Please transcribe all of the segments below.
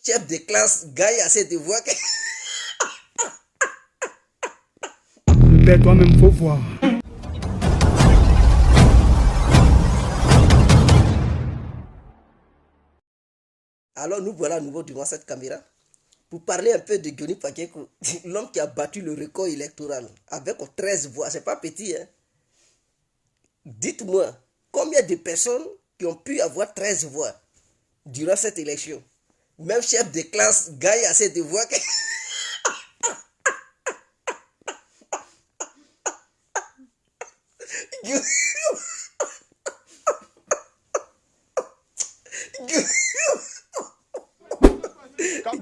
chef de classe gagne assez de voix que... Père, toi-même, faut voir. Alors nous voilà à nouveau devant cette caméra pour parler un peu de Johnny Pacheco, l'homme qui a battu le record électoral avec 13 voix. C'est pas petit, hein. Dites-moi, combien de personnes qui ont pu avoir 13 voix durant cette élection? Même chef de classe gagne assez de voix que...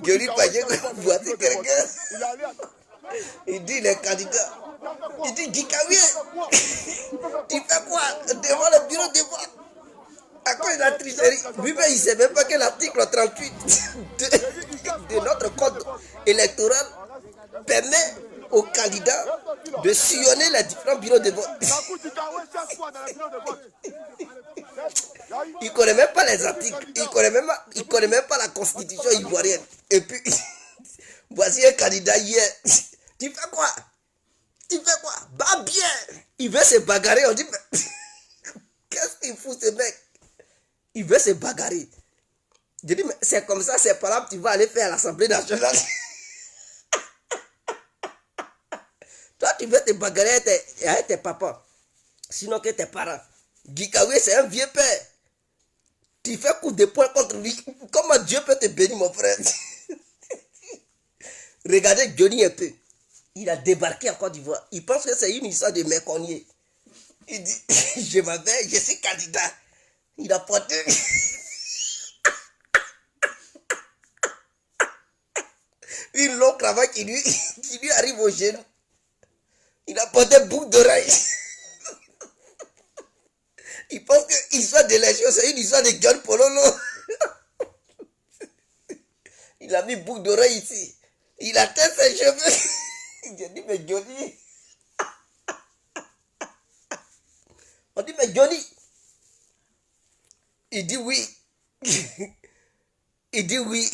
Johnny Pacheco, voici quelqu'un. Il dit les candidats. Il dit Gikawie, tu fais quoi devant le bureau de vote? À cause de la tricherie. Lui-même, il ne sait même pas que l'article 38 de notre code électoral permet aux candidats de sillonner les différents bureaux de vote. Il ne connaît même pas les articles. Il ne connaît même pas la constitution ivoirienne. Et puis, voici un candidat hier. Tu fais quoi? Tu fais quoi? Bah bien. Il veut se bagarrer. On dit, mais qu'est-ce qu'il fout ce mec? Il veut se bagarrer. Je dis, mais c'est comme ça, c'est pas là que tu vas aller faire à l'Assemblée nationale. Toi, tu veux te bagarrer avec tes papas. Sinon que tes parents. Gikawie, c'est un vieux père. Tu fais coup de poing contre lui. Comment Dieu peut te bénir, mon frère? Regardez Johnny un peu. Il a débarqué en Côte d'Ivoire. Il pense que c'est une histoire de méconnier. Il dit, je m'appelle, je suis candidat. Il a porté... une longue cravate qui lui arrive au genou. Il a porté boucle d'oreille. Il pense que l'histoire d'élection, c'est une histoire de John Pololo. Il a mis boucle d'oreille ici. Il a teint ses cheveux. J'ai dit, mais Johnny. On dit, mais Johnny. Il dit oui. Il dit oui.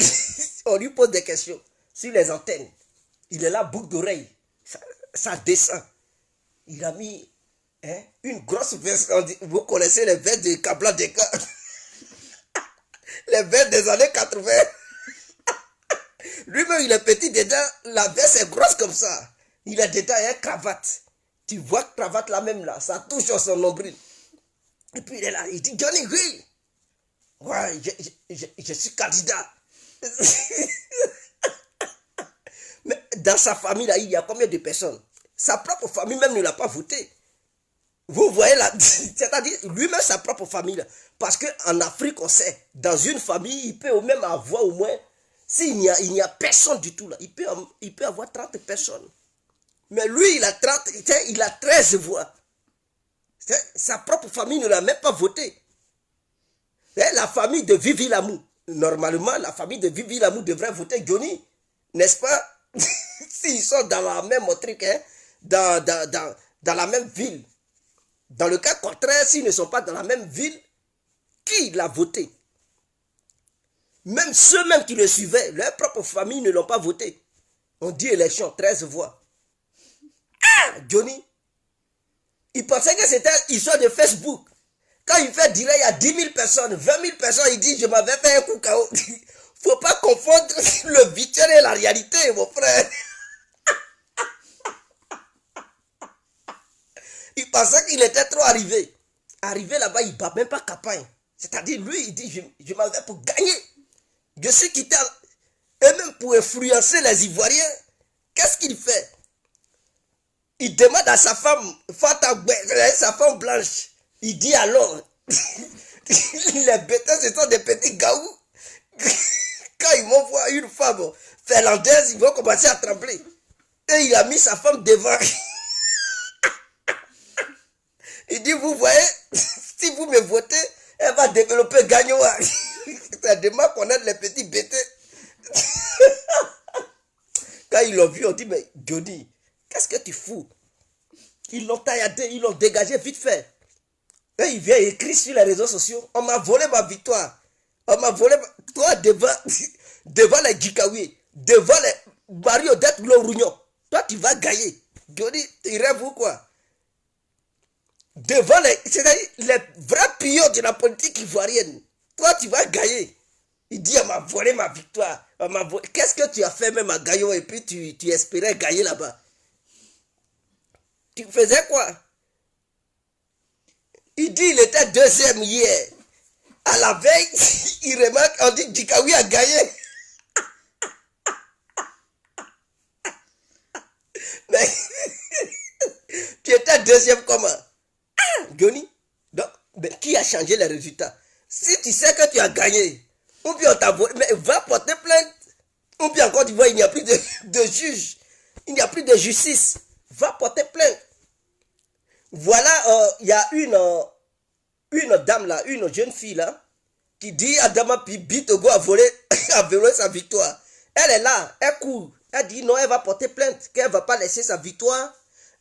On lui pose des questions sur les antennes. Il est là, boucle d'oreille. Ça descend. Il a mis une grosse veste. Vous connaissez les vestes de Kabla Deka. Les vestes des années 80. Lui-même, il est petit dedans. La veste est grosse comme ça. Il a dedans une cravate. Tu vois cravate là même là. Ça touche sur son nombril. Et puis il est là. Il dit, Johnny, oui. Ouais, je suis candidat. Mais dans sa famille là, il y a combien de personnes? Sa propre famille même ne l'a pas voté. Vous voyez là, c'est-à-dire lui-même sa propre famille là. Parce qu'en Afrique, on sait, dans une famille, il peut même avoir au moins, s'il n'y a personne du tout là, il peut avoir 30 personnes. Mais lui, il a 13 voix. Sa propre famille ne l'a même pas voté. La famille de Vivi Lamou, normalement, la famille de Vivi Lamou devrait voter Johnny, n'est-ce pas? S'ils sont dans la même truc, hein, dans la même ville. Dans le cas contraire, s'ils ne sont pas dans la même ville, qui l'a voté? Même ceux-mêmes qui le suivaient, leur propre famille ne l'ont pas voté. On dit élection, 13 voix. Ah, Johnny, il pensait que c'était histoire de Facebook. Quand il fait direct, il y a 10 000 personnes, 20 000 personnes, il dit, je m'avais fait un coup KO. Faut pas confondre le virtuel et la réalité, mon frère. Il pensait qu'il était trop arrivé. Arrivé là-bas, il ne bat même pas campagne. C'est-à-dire, lui, il dit, je m'en vais pour gagner. Je suis quitté. Et même pour influencer les Ivoiriens, qu'est-ce qu'il fait? Il demande à sa femme, sa femme blanche. Il dit alors, les bêtas, ce sont des petits gaous. Quand ils vont voir une femme finlandaise, ils vont commencer à trembler. Et il a mis sa femme devant. Il dit, vous voyez, si vous me votez, elle va développer Gagnoa. Ça demande qu'on aide les petits bêtés. Quand ils l'ont vu, on dit, mais Johnny, qu'est-ce que tu fous? Ils l'ont tailladé, ils l'ont dégagé vite fait. Et il vient écrire sur les réseaux sociaux, on m'a volé ma victoire. On m'a volé. Toi, devant les Gikawi, devant les Mario d'être Lorugnon, toi, tu vas gagner. Johnny, tu rêves ou quoi? Devant c'est-à-dire les vrais pions de la politique ivoirienne, toi, tu vas gagner. Il dit, on m'a volé ma victoire. Qu'est-ce que tu as fait même à Gaillon et puis tu espérais gagner là-bas? Tu faisais quoi? Il dit, il était deuxième hier. À la veille, il remarque, on dit, Dikawi a gagné. Mais tu étais deuxième comment? Johnny, donc, mais qui a changé les résultats? Si tu sais que tu as gagné, ou bien on t'a volé, mais va porter plainte. Ou bien encore, tu vois, il n'y a plus de juge. Il n'y a plus de justice. Va porter plainte. Voilà, il y a une dame là, une jeune fille là, qui dit à Adama Bitogo a volé sa victoire. Elle est là, elle court. Elle dit non, elle va porter plainte, qu'elle ne va pas laisser sa victoire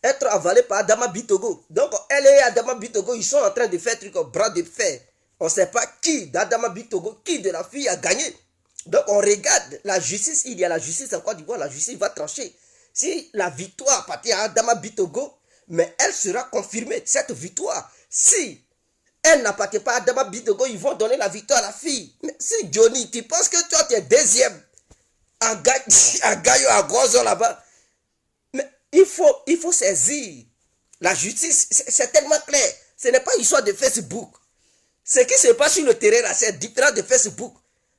être avalée par Adama Bitogo. Donc, elle et Adama Bitogo, ils sont en train de faire truc au bras de fer. On ne sait pas qui d'Adama Bitogo, qui de la fille a gagné. Donc, on regarde la justice. Il y a la justice en Côte d'Ivoire, la justice va trancher. Si la victoire appartient à Adama Bitogo, mais elle sera confirmée, cette victoire. Si elle n'appartient pas à Adama Bitogo, ils vont donner la victoire à la fille. Mais si Johnny, tu penses que toi, tu es deuxième à Gaillon, à Grosso là-bas, mais il faut saisir la justice. C'est tellement clair. Ce n'est pas une histoire de Facebook. Ce qui se passe sur le terrain là, c'est différent de Facebook.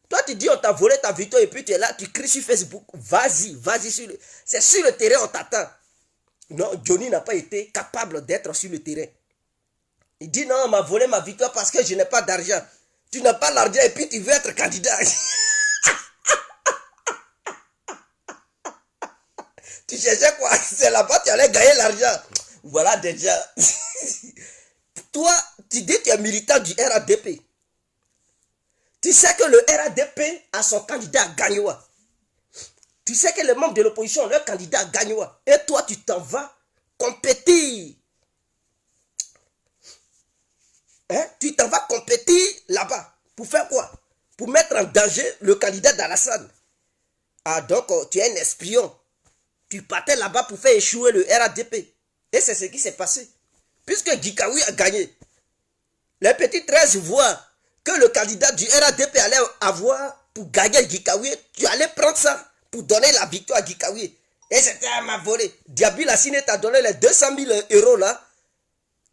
Toi, tu dis on t'a volé ta victoire et puis tu es là, tu cries sur Facebook. Vas-y c'est sur le terrain, on t'attend. Non, Johnny n'a pas été capable d'être sur le terrain. Il dit non, on m'a volé ma victoire parce que je n'ai pas d'argent. Tu n'as pas l'argent et puis tu veux être candidat. Tu cherchais quoi? C'est là-bas tu allais gagner l'argent. Voilà déjà. Toi, tu dis que tu es militant du RADP. Tu sais que le RADP a son candidat à Gagnoua. Tu sais que les membres de l'opposition ont leur candidat à Gagnoua. Et toi, tu t'en vas compétir. Hein? Tu t'en vas compétir là-bas. Pour faire quoi? Pour mettre en danger le candidat d'Alassane. Ah, donc tu es un espion. Tu partais là-bas pour faire échouer le RADP. Et c'est ce qui s'est passé. Puisque Gikawi a gagné. Les petits 13 voient que le candidat du RADP allait avoir pour gagner Gikawi. Tu allais prendre ça pour donner la victoire à Gikawi. Et c'était à ma volée. Diaby Lassine t'a donné les 200 000 euros là,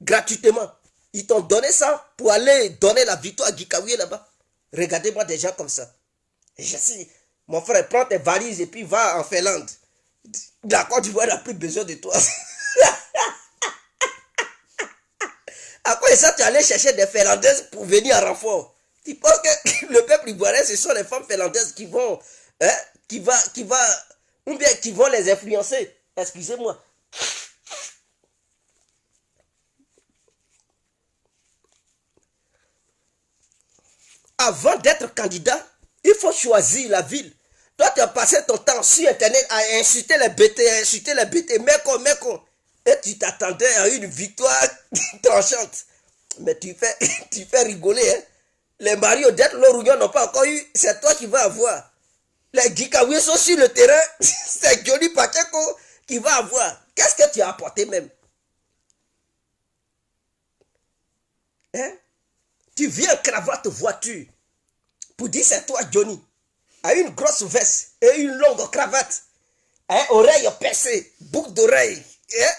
gratuitement. Ils t'ont donné ça pour aller donner la victoire à Gikawi là-bas. Regardez-moi des gens comme ça. Et je sais, mon frère, prends tes valises et puis va en Finlande. La Côte d'Ivoire n'a plus besoin de toi. À quoi ça tu allais chercher des Finlandaises pour venir en renfort? Tu penses que le peuple ivoirien, ce sont les femmes finlandaises qui vont, ou bien qui vont les influencer? Excusez-moi. Avant d'être candidat, il faut choisir la ville. Toi, tu as passé ton temps sur Internet à insulter les BT, mec. Et tu t'attendais à une victoire tranchante. Mais tu fais rigoler. Hein? Les marionnettes Lorugnon n'ont pas encore eu. C'est toi qui vas avoir. Les Gikawi sont sur le terrain. C'est Johnny Pacheco qui va avoir. Qu'est-ce que tu as apporté même? Hein? Tu viens cravate voiture pour dire c'est toi Johnny. A une grosse veste et une longue cravate. Hein? Oreille percée, boucle d'oreille. Hein?